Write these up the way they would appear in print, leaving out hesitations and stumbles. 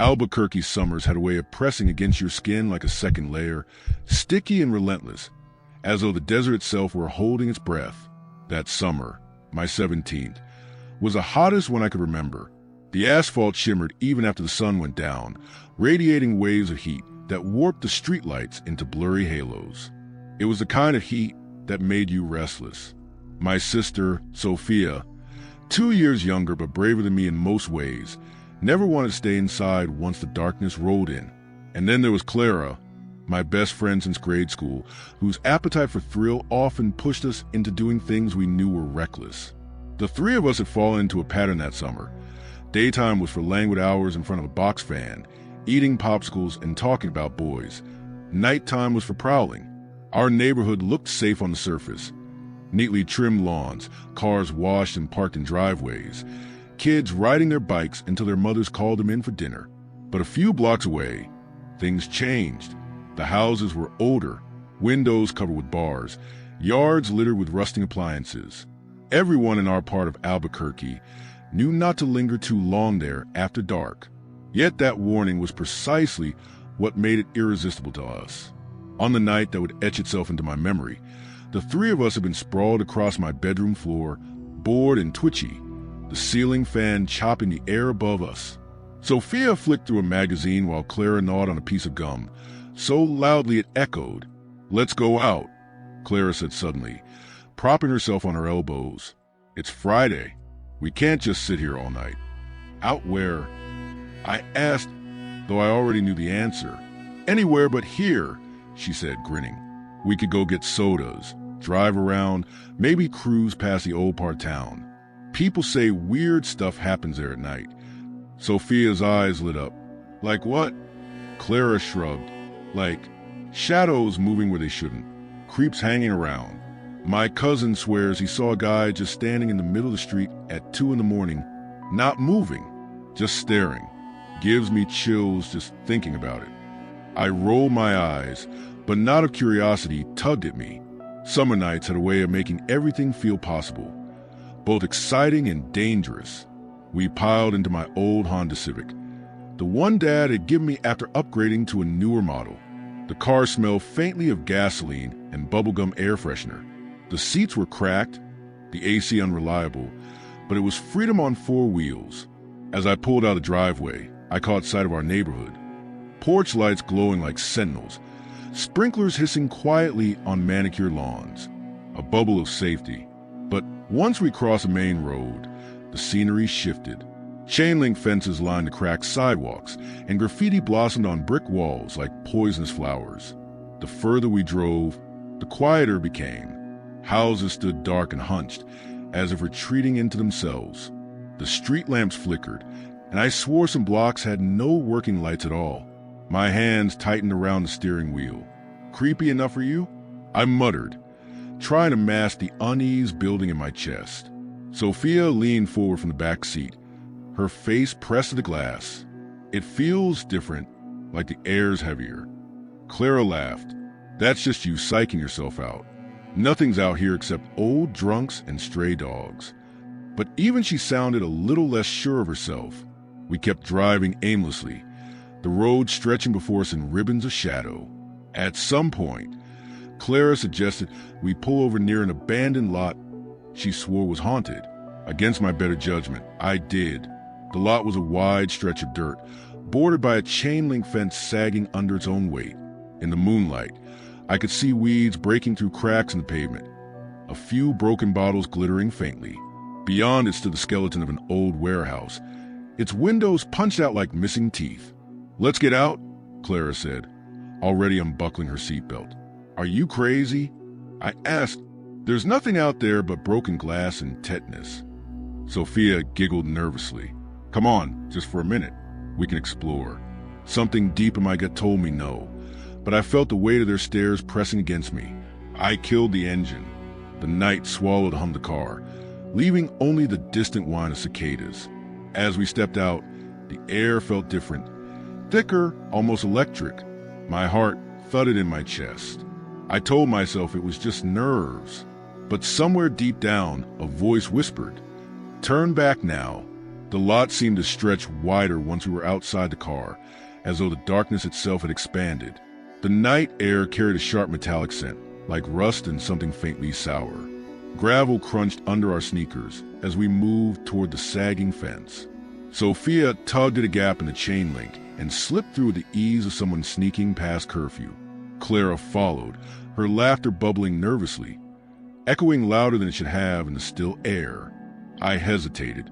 Albuquerque summers had a way of pressing against your skin like a second layer, sticky and relentless, as though the desert itself were holding its breath. That summer, my 17th, was the hottest one I could remember. The asphalt shimmered even after the sun went down, radiating waves of heat that warped the streetlights into blurry halos. It was the kind of heat that made you restless. My sister, Sophia, 2 years younger but braver than me in most ways, never wanted to stay inside once the darkness rolled in. And then there was Clara, my best friend since grade school, whose appetite for thrill often pushed us into doing things we knew were reckless. The three of us had fallen into a pattern that summer. Daytime was for languid hours in front of a box fan, eating popsicles and talking about boys. Nighttime was for prowling. Our neighborhood looked safe on the surface. Neatly trimmed lawns, cars washed and parked in driveways, kids riding their bikes until their mothers called them in for dinner. But a few blocks away, things changed. The houses were older, windows covered with bars, yards littered with rusting appliances. Everyone in our part of Albuquerque knew not to linger too long there after dark. Yet that warning was precisely what made it irresistible to us. On the night that would etch itself into my memory, the three of us had been sprawled across my bedroom floor, bored and twitchy, the ceiling fan chopping the air above us. Sophia flicked through a magazine while Clara gnawed on a piece of gum, so loudly it echoed. "Let's go out," Clara said suddenly, propping herself on her elbows. "It's Friday. We can't just sit here all night." "Out where?" I asked, though I already knew the answer. "Anywhere but here," she said, grinning. "We could go get sodas, drive around, maybe cruise past the old part town. People say weird stuff happens there at night." Sophia's eyes lit up. "Like what?" Clara shrugged. "Like shadows moving where they shouldn't, creeps hanging around. My cousin swears he saw a guy just standing in the middle of the street at 2 a.m, not moving, just staring. Gives me chills just thinking about it." I rolled my eyes, but not of curiosity tugged at me. Summer nights had a way of making everything feel possible, both exciting and dangerous. We piled into my old Honda Civic, the one Dad had given me after upgrading to a newer model. The car smelled faintly of gasoline and bubblegum air freshener. The seats were cracked, the AC unreliable, but it was freedom on 4 wheels. As I pulled out of the driveway, I caught sight of our neighborhood. Porch lights glowing like sentinels, sprinklers hissing quietly on manicured lawns. A bubble of safety. But once we crossed a main road, the scenery shifted. Chain-link fences lined the cracked sidewalks, and graffiti blossomed on brick walls like poisonous flowers. The further we drove, the quieter it became. Houses stood dark and hunched, as if retreating into themselves. The street lamps flickered, and I swore some blocks had no working lights at all. My hands tightened around the steering wheel. "Creepy enough for you?" I muttered, trying to mask the unease building in my chest. Sophia leaned forward from the back seat, her face pressed to the glass. "It feels different, like the air's heavier." Clara laughed. "That's just you psyching yourself out. Nothing's out here except old drunks and stray dogs." But even she sounded a little less sure of herself. We kept driving aimlessly, the road stretching before us in ribbons of shadow. At some point, Clara suggested we pull over near an abandoned lot she swore was haunted. Against my better judgment, I did. The lot was a wide stretch of dirt, bordered by a chain-link fence sagging under its own weight. In the moonlight, I could see weeds breaking through cracks in the pavement, a few broken bottles glittering faintly. Beyond it stood the skeleton of an old warehouse, its windows punched out like missing teeth. "Let's get out," Clara said, already unbuckling her seatbelt. "Are you crazy?" I asked. "There's nothing out there but broken glass and tetanus." Sophia giggled nervously. "Come on, just for a minute. We can explore." Something deep in my gut told me no, but I felt the weight of their stares pressing against me. I killed the engine. The night swallowed hum the car, leaving only the distant whine of cicadas. As we stepped out, the air felt different, thicker, almost electric. My heart thudded in my chest. I told myself it was just nerves. But somewhere deep down, a voice whispered, "Turn back now." The lot seemed to stretch wider once we were outside the car, as though the darkness itself had expanded. The night air carried a sharp metallic scent, like rust and something faintly sour. Gravel crunched under our sneakers as we moved toward the sagging fence. Sophia tugged at a gap in the chain link and slipped through with the ease of someone sneaking past curfew. Clara followed, her laughter bubbling nervously, echoing louder than it should have in the still air. I hesitated,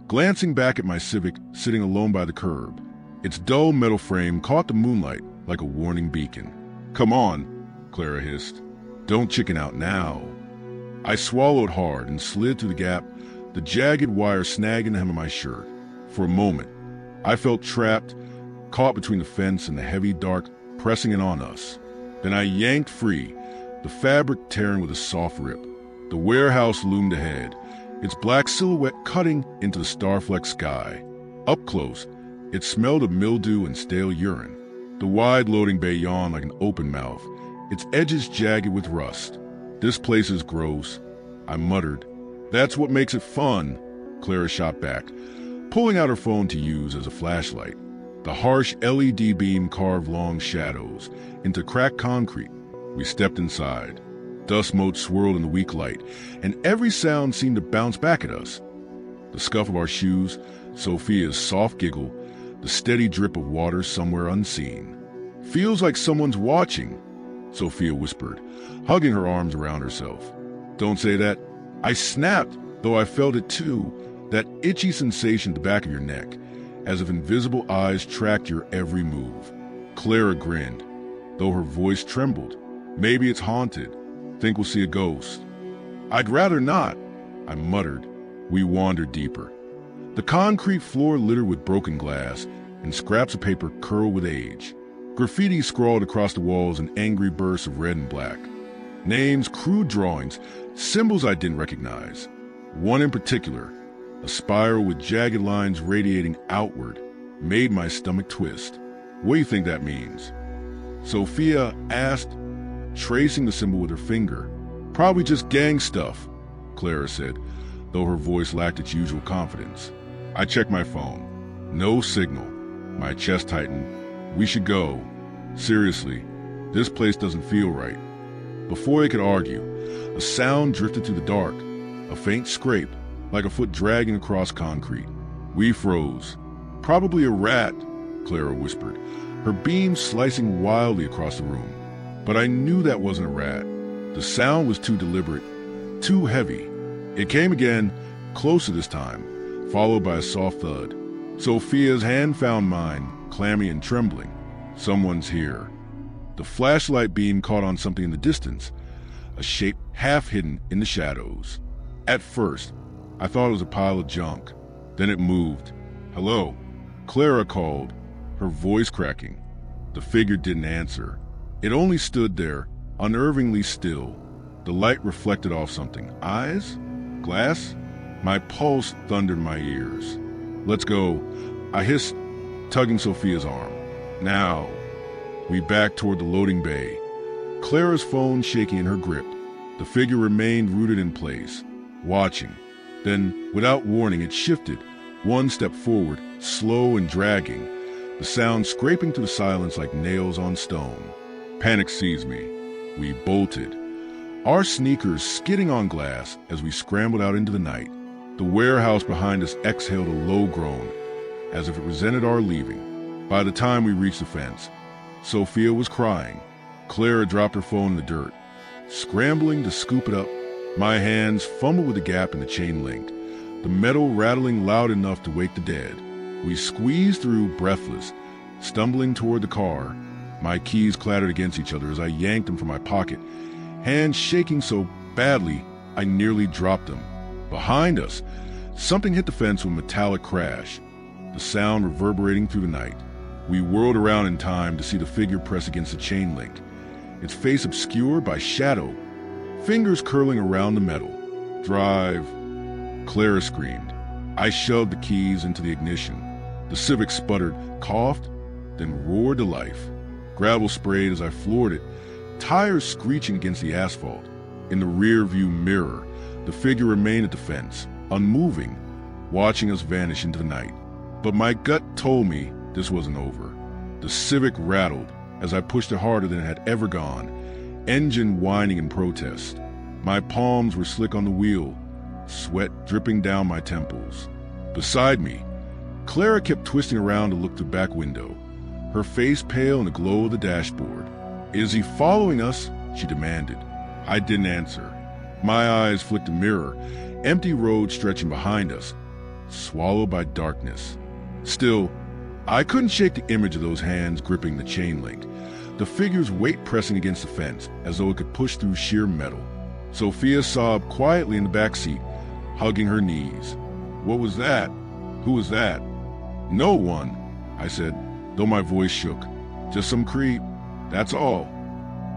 glancing back at my Civic sitting alone by the curb. Its dull metal frame caught the moonlight like a warning beacon. "Come on," Clara hissed. "Don't chicken out now." I swallowed hard and slid through the gap, the jagged wire snagging the hem of my shirt. For a moment, I felt trapped, caught between the fence and the heavy dark pressing in on us. Then I yanked free, the fabric tearing with a soft rip. The warehouse loomed ahead, its black silhouette cutting into the star-flecked sky. Up close, it smelled of mildew and stale urine. The wide loading bay yawned like an open mouth, its edges jagged with rust. "This place is gross," I muttered. "That's what makes it fun," Clara shot back, pulling out her phone to use as a flashlight. The harsh LED beam carved long shadows into cracked concrete. We stepped inside. Dust motes swirled in the weak light, and every sound seemed to bounce back at us. The scuff of our shoes, Sophia's soft giggle, the steady drip of water somewhere unseen. "Feels like someone's watching," Sophia whispered, hugging her arms around herself. "Don't say that." I snapped, though I felt it too, that itchy sensation at the back of your neck, as if invisible eyes tracked your every move. Clara grinned, though her voice trembled. "Maybe it's haunted. Think we'll see a ghost." "I'd rather not," I muttered. We wandered deeper. The concrete floor littered with broken glass and scraps of paper curled with age. Graffiti scrawled across the walls in angry bursts of red and black. Names, crude drawings, symbols I didn't recognize. One in particular, a spiral with jagged lines radiating outward, made my stomach twist. "What do you think that means?" Sophia asked, tracing the symbol with her finger. "Probably just gang stuff," Clara said, though her voice lacked its usual confidence. I checked my phone. No signal. My chest tightened. "We should go. Seriously, this place doesn't feel right." Before they could argue, a sound drifted through the dark, a faint scrape, like a foot dragging across concrete. We froze. "Probably a rat," Clara whispered, her beam slicing wildly across the room. But I knew that wasn't a rat. The sound was too deliberate, too heavy. It came again, closer this time, followed by a soft thud. Sophia's hand found mine, clammy and trembling. Someone's here. The flashlight beam caught on something in the distance, a shape half hidden in the shadows. At first, I thought it was a pile of junk. Then it moved. "Hello," Clara called, her voice cracking. The figure didn't answer. It only stood there, unnervingly still. The light reflected off something. Eyes? Glass? My pulse thundered in my ears. "Let's go," I hissed, tugging Sophia's arm. "Now." We backed toward the loading bay, Clara's phone shaking in her grip. The figure remained rooted in place, watching. Then, without warning, it shifted, one step forward, slow and dragging, the sound scraping through the silence like nails on stone. Panic seized me. We bolted, our sneakers skidding on glass as we scrambled out into the night. The warehouse behind us exhaled a low groan, as if it resented our leaving. By the time we reached the fence, Sophia was crying. Clara dropped her phone in the dirt. Scrambling to scoop it up, my hands fumbled with the gap in the chain link, the metal rattling loud enough to wake the dead. We squeezed through, breathless, stumbling toward the car. My keys clattered against each other as I yanked them from my pocket, hands shaking so badly I nearly dropped them. Behind us, something hit the fence with a metallic crash, the sound reverberating through the night. We whirled around in time to see the figure press against the chain link, its face obscured by shadow, fingers curling around the metal. "Drive," Clara screamed. I shoved the keys into the ignition. The Civic sputtered, coughed, then roared to life. Gravel sprayed as I floored it, tires screeching against the asphalt. In the rear-view mirror, the figure remained at the fence, unmoving, watching us vanish into the night. But my gut told me this wasn't over. The Civic rattled as I pushed it harder than it had ever gone, engine whining in protest. My palms were slick on the wheel, sweat dripping down my temples. Beside me, Clara kept twisting around to look through the back window, her face pale in the glow of the dashboard. "Is he following us?" she demanded. I didn't answer. My eyes flicked a mirror, empty road stretching behind us, swallowed by darkness. Still, I couldn't shake the image of those hands gripping the chain link, the figure's weight pressing against the fence as though it could push through sheer metal. Sophia sobbed quietly in the back seat, hugging her knees. "What was that? Who was that?" "No one," I said, though my voice shook. "Just some creep, that's all."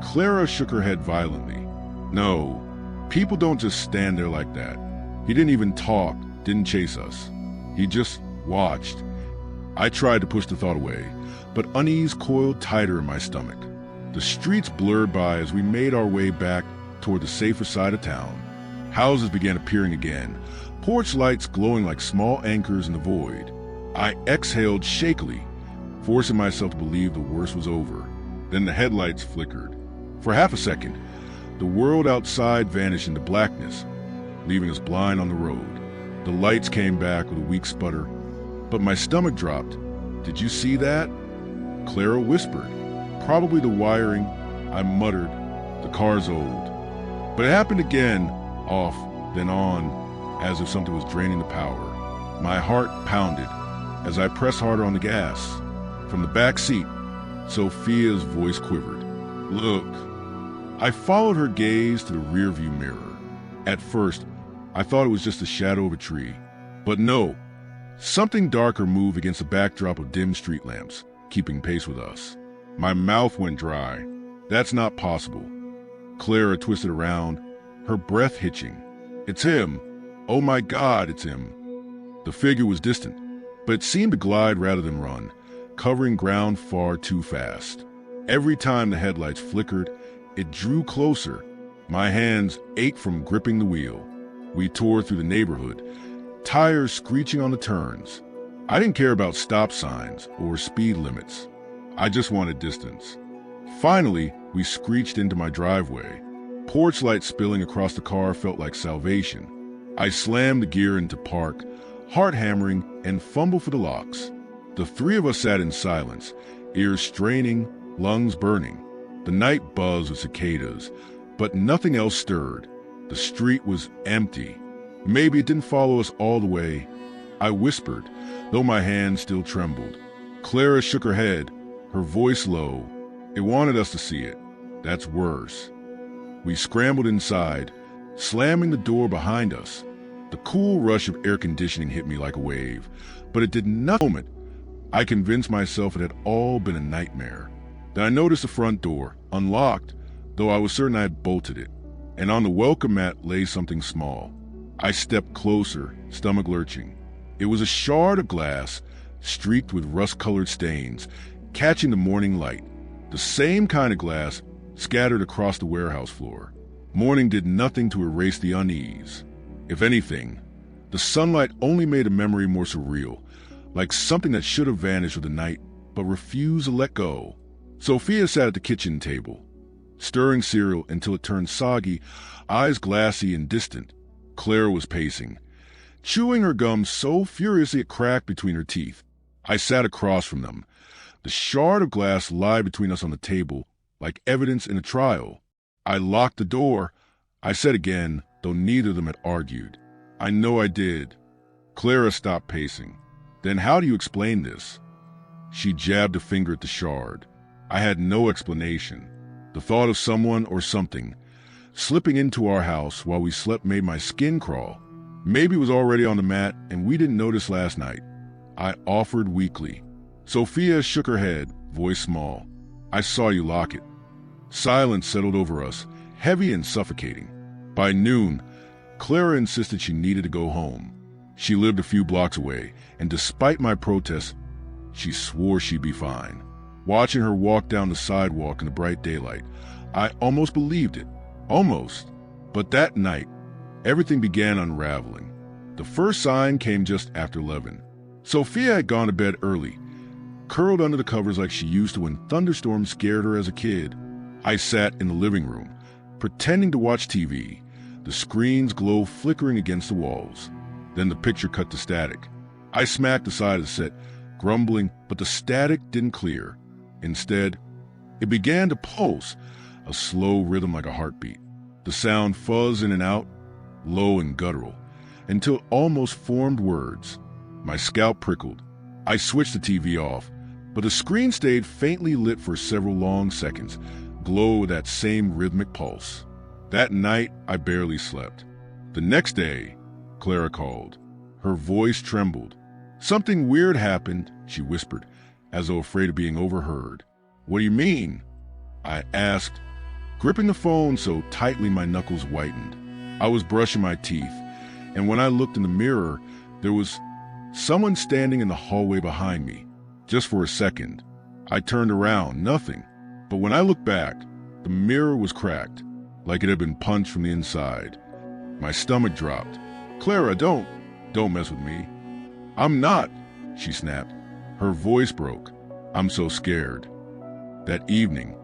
Clara shook her head violently. "No, people don't just stand there like that. He didn't even talk, didn't chase us. He just watched." I tried to push the thought away, but unease coiled tighter in my stomach. The streets blurred by as we made our way back toward the safer side of town. Houses began appearing again, porch lights glowing like small anchors in the void. I exhaled shakily, forcing myself to believe the worst was over. Then the headlights flickered. For half a second, the world outside vanished into blackness, leaving us blind on the road. The lights came back with a weak sputter, but my stomach dropped. "Did you see that?" Clara whispered. "Probably the wiring." I muttered. "The car's old." But it happened again, off, then on, as if something was draining the power. My heart pounded as I pressed harder on the gas. From the back seat, Sophia's voice quivered. "Look." I followed her gaze to the rearview mirror. At first, I thought it was just the shadow of a tree. But no, something darker moved against the backdrop of dim street lamps, keeping pace with us. My mouth went dry. "That's not possible." Clara twisted around, her breath hitching. "It's him. Oh my God, it's him." The figure was distant, but it seemed to glide rather than run, covering ground far too fast. Every time the headlights flickered, it drew closer. My hands ached from gripping the wheel. We tore through the neighborhood, tires screeching on the turns. I didn't care about stop signs or speed limits. I just wanted distance. Finally, we screeched into my driveway. Porch light spilling across the car felt like salvation. I slammed the gear into park, heart hammering, and fumbled for the locks. The three of us sat in silence, ears straining, lungs burning. The night buzzed with cicadas, but nothing else stirred. The street was empty. Maybe it didn't follow us all the way. I whispered, though my hand still trembled. Clara shook her head, her voice low. "It wanted us to see it. That's worse." We scrambled inside, slamming the door behind us. The cool rush of air conditioning hit me like a wave, but it did nothing. I convinced myself it had all been a nightmare. Then I noticed the front door, unlocked, though I was certain I had bolted it, and on the welcome mat lay something small. I stepped closer, stomach lurching. It was a shard of glass, streaked with rust-colored stains, catching the morning light. The same kind of glass scattered across the warehouse floor. Morning did nothing to erase the unease. If anything, the sunlight only made the memory more surreal, like something that should have vanished with the night, but refused to let go. Sophia sat at the kitchen table, stirring cereal until it turned soggy, eyes glassy and distant. Clara was pacing, chewing her gum so furiously it cracked between her teeth. I sat across from them, the shard of glass lay between us on the table, like evidence in a trial. I locked the door. I said again, though neither of them had argued. "I know I did." Clara stopped pacing. "Then how do you explain this?" She jabbed a finger at the shard. I had no explanation. The thought of someone or something slipping into our house while we slept made my skin crawl. Maybe it was already on the mat and we didn't notice last night. I offered weakly. Sophia shook her head, voice small. "I saw you lock it." Silence settled over us, heavy and suffocating. By noon, Clara insisted she needed to go home. She lived a few blocks away, and despite my protests, she swore she'd be fine. Watching her walk down the sidewalk in the bright daylight, I almost believed it. Almost. But that night, everything began unraveling. The first sign came just after 11. Sophia had gone to bed early, curled under the covers like she used to when thunderstorms scared her as a kid. I sat in the living room, pretending to watch TV, the screen's glow flickering against the walls. Then the picture cut to static. I smacked the side of the set, grumbling, but the static didn't clear. Instead, it began to pulse, a slow rhythm like a heartbeat. The sound fuzzed in and out, low and guttural, until it almost formed words. My scalp prickled. I switched the TV off, but the screen stayed faintly lit for several long seconds, glow with that same rhythmic pulse. That night, I barely slept. The next day, Clara called. Her voice trembled. "Something weird happened," she whispered, as though afraid of being overheard. "What do you mean?" I asked, gripping the phone so tightly my knuckles whitened. I was brushing my teeth, and when I looked in the mirror, there was someone standing in the hallway behind me. Just for a second, I turned around, nothing. But when I looked back, the mirror was cracked, like it had been punched from the inside. My stomach dropped. "Clara, don't mess with me." "I'm not," she snapped. Her voice broke. "I'm so scared." That evening,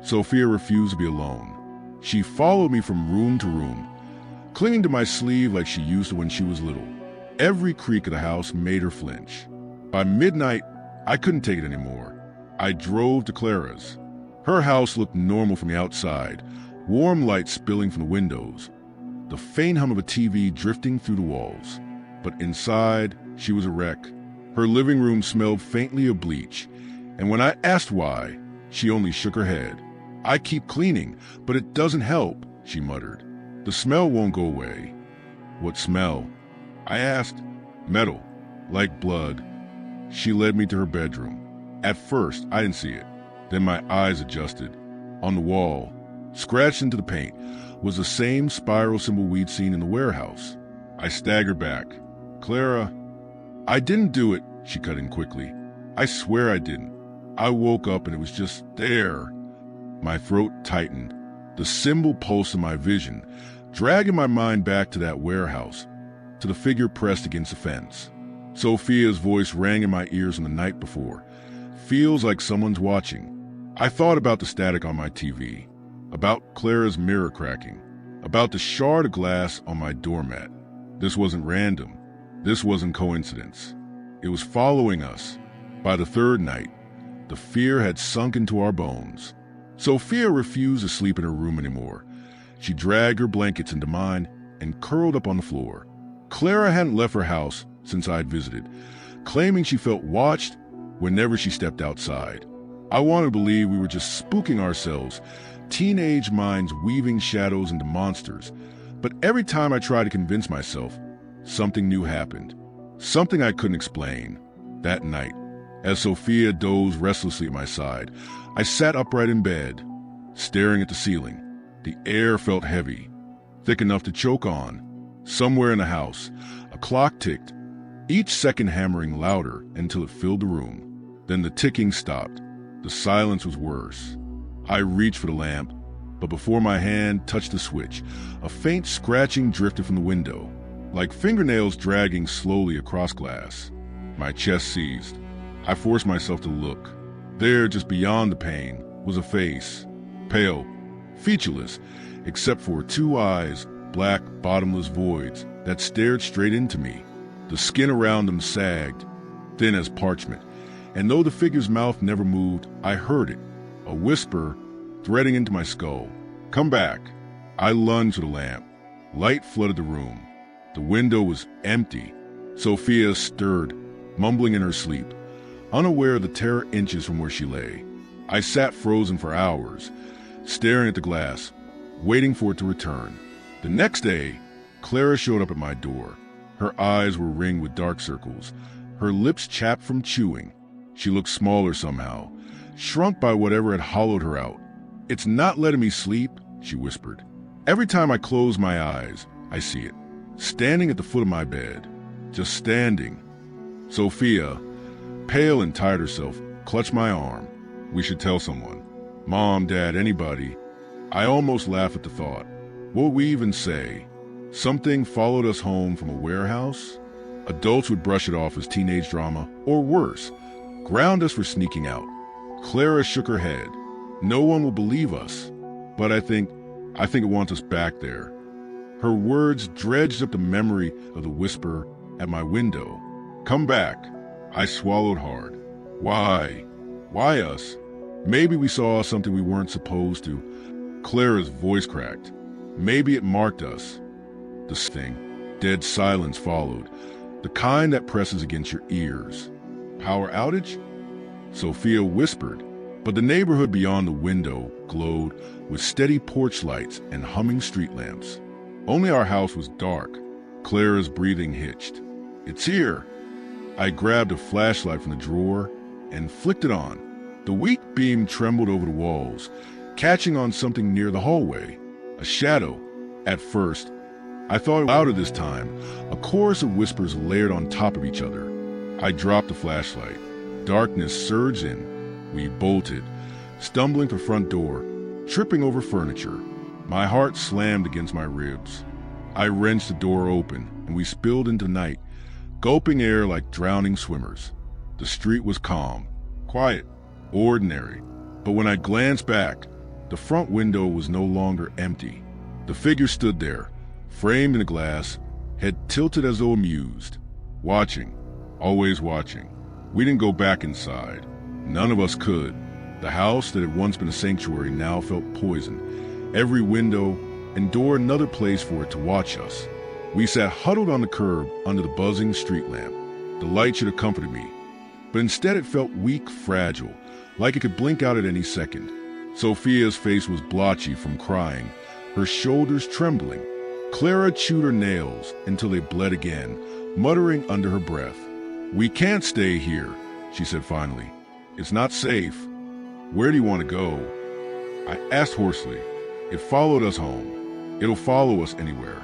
Sophia refused to be alone. She followed me from room to room, clinging to my sleeve like she used to when she was little. Every creak of the house made her flinch. By midnight, I couldn't take it anymore. I drove to Clara's. Her house looked normal from the outside, warm light spilling from the windows, the faint hum of a TV drifting through the walls. But inside, she was a wreck. Her living room smelled faintly of bleach, and when I asked why, she only shook her head. "I keep cleaning, but it doesn't help," she muttered. "The smell won't go away." "What smell?" I asked. "Metal, like blood." She led me to her bedroom. At first, I didn't see it. Then my eyes adjusted. On the wall, scratched into the paint, was the same spiral symbol we'd seen in the warehouse. I staggered back. "Clara, I didn't do it," she cut in quickly. "I swear I didn't. I woke up and it was just there." My throat tightened. The symbol pulsed in my vision, dragging my mind back to that warehouse, to the figure pressed against the fence. Sophia's voice rang in my ears on the night before. "Feels like someone's watching." I thought about the static on my TV, about Clara's mirror cracking, about the shard of glass on my doormat. This wasn't random. This wasn't coincidence. It was following us. By the third night, the fear had sunk into our bones. Sophia refused to sleep in her room anymore. She dragged her blankets into mine and curled up on the floor. Clara hadn't left her house since I'd visited, claiming she felt watched whenever she stepped outside. I wanted to believe we were just spooking ourselves, teenage minds weaving shadows into monsters. But every time I tried to convince myself, something new happened. Something I couldn't explain. That night, as Sophia dozed restlessly at my side, I sat upright in bed, staring at the ceiling. The air felt heavy, thick enough to choke on. Somewhere in the house, a clock ticked, each second hammering louder until it filled the room. Then the ticking stopped. The silence was worse. I reached for the lamp, but before my hand touched the switch, a faint scratching drifted from the window, like fingernails dragging slowly across glass. My chest seized. I forced myself to look. There, just beyond the pane, was a face, pale, featureless, except for two eyes, black, bottomless voids that stared straight into me. The skin around them sagged, thin as parchment, and though the figure's mouth never moved, I heard it, a whisper threading into my skull. "Come back." I lunged for the lamp. Light flooded the room. The window was empty. Sophia stirred, mumbling in her sleep, unaware of the terror inches from where she lay. I sat frozen for hours, staring at the glass, waiting for it to return. The next day, Clara showed up at my door. Her eyes were ringed with dark circles, her lips chapped from chewing. She looked smaller somehow, shrunk by whatever had hollowed her out. "It's not letting me sleep," she whispered. "Every time I close my eyes, I see it, standing at the foot of my bed, just standing." Sophia, pale and tired herself, clutched my arm. "We should tell someone. Mom, Dad, anybody." I almost laughed at the thought. What would we even say? Something followed us home from a warehouse. Adults would brush it off as teenage drama, or worse, ground us for sneaking out. Clara shook her head. No one will believe us, but I think it wants us back there. Her words dredged up the memory of the whisper at my window. Come back. I swallowed hard. Why? Why us? Maybe we saw something we weren't supposed to. Clara's voice cracked. Maybe it marked us. The thing. Dead silence followed, the kind that presses against your ears. Power outage? Sophia whispered, but the neighborhood beyond the window glowed with steady porch lights and humming street lamps. Only our house was dark. Clara's breathing hitched. It's here. I grabbed a flashlight from the drawer and flicked it on. The weak beam trembled over the walls, catching on something near the hallway. A shadow. At first, I thought louder this time, a chorus of whispers layered on top of each other. I dropped the flashlight. Darkness surged in. We bolted, stumbling to the front door, tripping over furniture. My heart slammed against my ribs. I wrenched the door open, and we spilled into night, gulping air like drowning swimmers. The street was calm, quiet, ordinary. But when I glanced back, the front window was no longer empty. The figure stood there, framed in the glass, head tilted as though amused. Watching, always watching. We didn't go back inside. None of us could. The house that had once been a sanctuary now felt poisoned. Every window and door another place for it to watch us. We sat huddled on the curb under the buzzing street lamp. The light should have comforted me, but instead it felt weak, fragile, like it could blink out at any second. Sophia's face was blotchy from crying, her shoulders trembling. Clara chewed her nails until they bled again, muttering under her breath. We can't stay here, she said finally. It's not safe. Where do you want to go? I asked hoarsely. It followed us home. It'll follow us anywhere.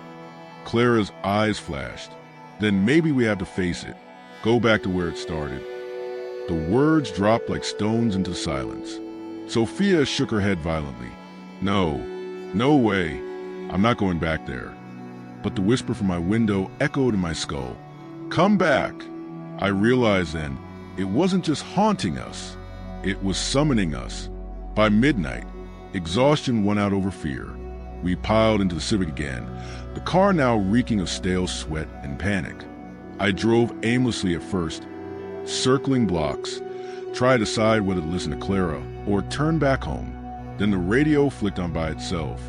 Clara's eyes flashed. Then maybe we have to face it. Go back to where it started. The words dropped like stones into silence. Sophia shook her head violently. No way. I'm not going back there. But the whisper from my window echoed in my skull. Come back. I realized then it wasn't just haunting us. It was summoning us. By midnight, exhaustion won out over fear. We piled into the Civic again, the car now reeking of stale sweat and panic. I drove aimlessly at first, circling blocks, tried to decide whether to listen to Clara or turn back home. Then the radio flicked on by itself.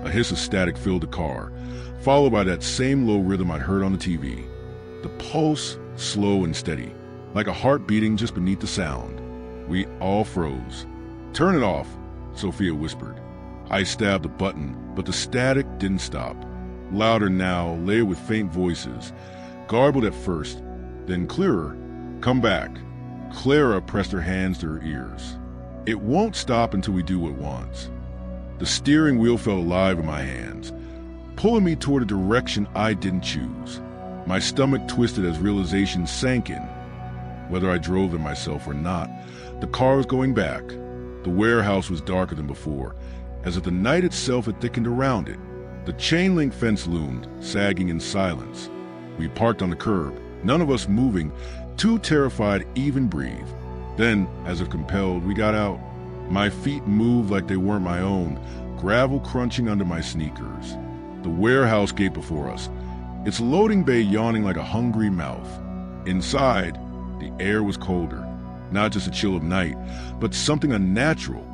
A hiss of static filled the car, followed by that same low rhythm I'd heard on the TV. The pulse, slow and steady, like a heart beating just beneath the sound. We all froze. Turn it off, Sophia whispered. I stabbed the button, but the static didn't stop. Louder now, layered with faint voices, garbled at first, then clearer. Come back. Clara pressed her hands to her ears. It won't stop until we do what it wants. The steering wheel felt alive in my hands, pulling me toward a direction I didn't choose. My stomach twisted as realization sank in. Whether I drove it myself or not, the car was going back. The warehouse was darker than before, as if the night itself had thickened around it. The chain-link fence loomed, sagging in silence. We parked on the curb, none of us moving, too terrified to even breathe. Then, as if compelled, we got out. My feet moved like they weren't my own, gravel crunching under my sneakers. The warehouse gate before us, its loading bay yawning like a hungry mouth. Inside, the air was colder, not just a chill of night, but something unnatural,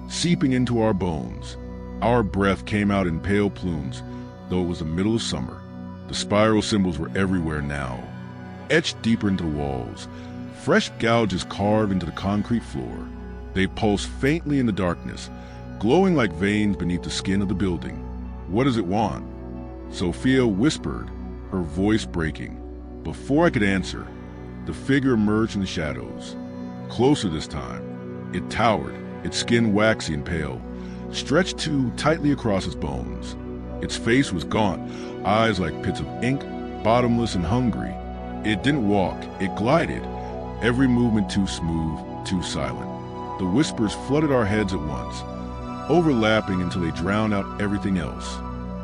seeping into our bones. Our breath came out in pale plumes, though it was the middle of summer. The spiral symbols were everywhere now, etched deeper into the walls, fresh gouges carved into the concrete floor. They pulsed faintly in the darkness, glowing like veins beneath the skin of the building. What does it want? Sophia whispered, her voice breaking. Before I could answer, the figure emerged from the shadows. Closer this time. It towered, its skin waxy and pale, stretched too tightly across its bones. Its face was gaunt, eyes like pits of ink, bottomless and hungry. It didn't walk, it glided, every movement too smooth, too silent. The whispers flooded our heads at once, overlapping until they drowned out everything else.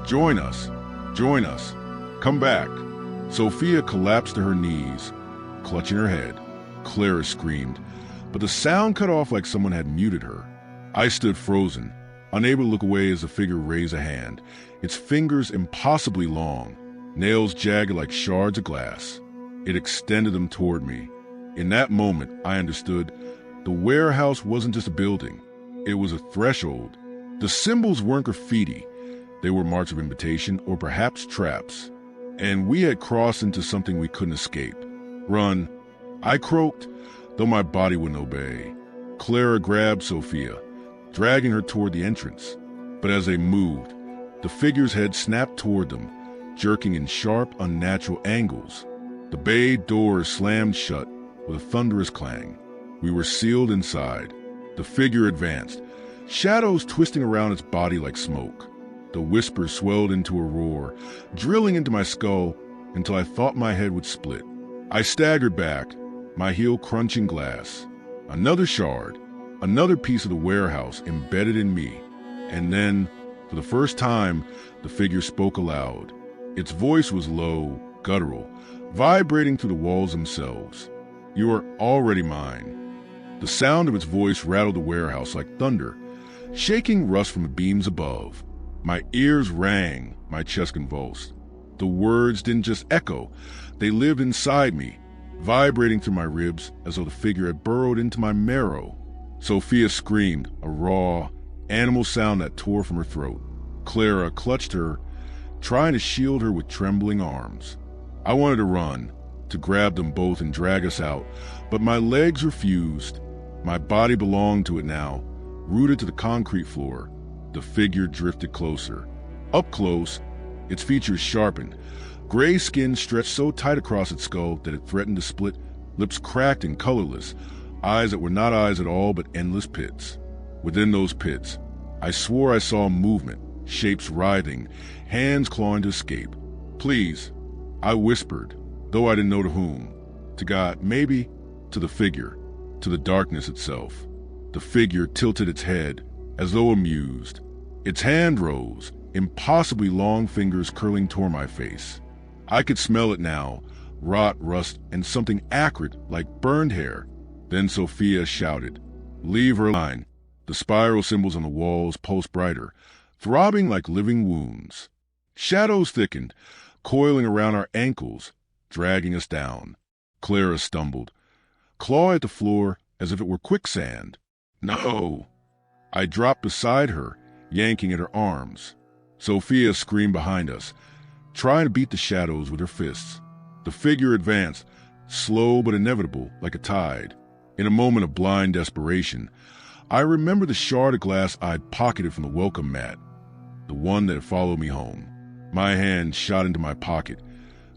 Join us. Join us. Come back. Sophia collapsed to her knees, clutching her head. Clara screamed, but the sound cut off like someone had muted her. I stood frozen, unable to look away as the figure raised a hand, its fingers impossibly long, nails jagged like shards of glass. It extended them toward me. In that moment, I understood the warehouse wasn't just a building. It was a threshold. The symbols weren't graffiti. They were marks of invitation or perhaps traps. And we had crossed into something we couldn't escape. Run, I croaked, though my body wouldn't obey. Clara grabbed Sophia, dragging her toward the entrance. But as they moved, the figure's head snapped toward them, jerking in sharp, unnatural angles. The bay doors slammed shut with a thunderous clang. We were sealed inside. The figure advanced, shadows twisting around its body like smoke. The whisper swelled into a roar, drilling into my skull until I thought my head would split. I staggered back, my heel crunching glass. Another shard, another piece of the warehouse embedded in me. And then, for the first time, the figure spoke aloud. Its voice was low, guttural, vibrating through the walls themselves. You are already mine. The sound of its voice rattled the warehouse like thunder, shaking rust from the beams above. My ears rang, my chest convulsed. The words didn't just echo, they lived inside me, vibrating through my ribs as though the figure had burrowed into my marrow. Sophia screamed, a raw, animal sound that tore from her throat. Clara clutched her, trying to shield her with trembling arms. I wanted to run, to grab them both and drag us out, but my legs refused. My body belonged to it now, rooted to the concrete floor. The figure drifted closer. Up close, its features sharpened. Gray skin stretched so tight across its skull that it threatened to split, lips cracked and colorless, eyes that were not eyes at all but endless pits. Within those pits, I swore I saw movement, shapes writhing, hands clawing to escape. Please, I whispered, though I didn't know to whom. To God, maybe, to the figure, to the darkness itself. The figure tilted its head, as though amused. Its hand rose, impossibly long fingers curling toward my face. I could smell it now, rot, rust, and something acrid like burned hair. Then Sophia shouted, "Leave her alone." The spiral symbols on the walls pulsed brighter, throbbing like living wounds. Shadows thickened, coiling around our ankles, dragging us down. Clara stumbled, claw at the floor as if it were quicksand. No! I dropped beside her, yanking at her arms. Sophia screamed behind us, trying to beat the shadows with her fists. The figure advanced, slow but inevitable, like a tide. In a moment of blind desperation, I remember the shard of glass I'd pocketed from the welcome mat, the one that had followed me home. My hand shot into my pocket,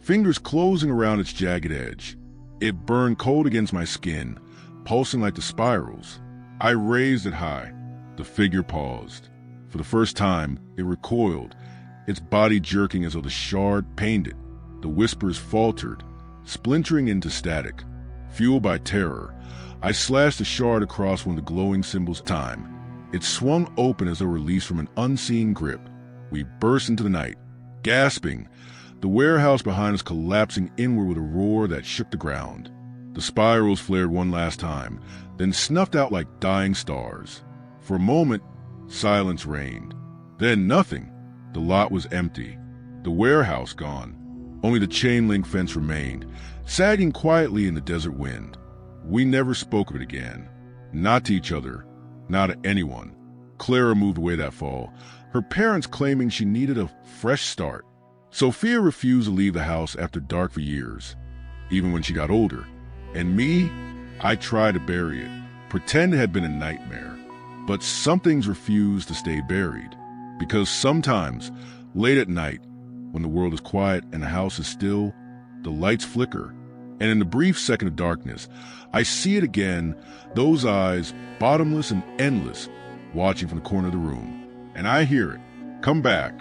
fingers closing around its jagged edge. It burned cold against my skin, pulsing like the spirals. I raised it high. The figure paused. For the first time, it recoiled, its body jerking as though the shard pained it. The whispers faltered, splintering into static. Fueled by terror, I slashed the shard across one of the glowing symbols of time. It swung open as though released from an unseen grip. We burst into the night, gasping, the warehouse behind us collapsing inward with a roar that shook the ground. The spirals flared one last time, then snuffed out like dying stars. For a moment, silence reigned. Then nothing. The lot was empty. The warehouse gone. Only the chain-link fence remained, sagging quietly in the desert wind. We never spoke of it again. Not to each other, not to anyone. Clara moved away that fall, her parents claiming she needed a fresh start. Sophia refused to leave the house after dark for years, even when she got older. And me, I tried to bury it, pretend it had been a nightmare. But some things refuse to stay buried, because sometimes, late at night, when the world is quiet and the house is still, the lights flicker, and in the brief second of darkness, I see it again, those eyes, bottomless and endless, watching from the corner of the room. And I hear it, "Come back."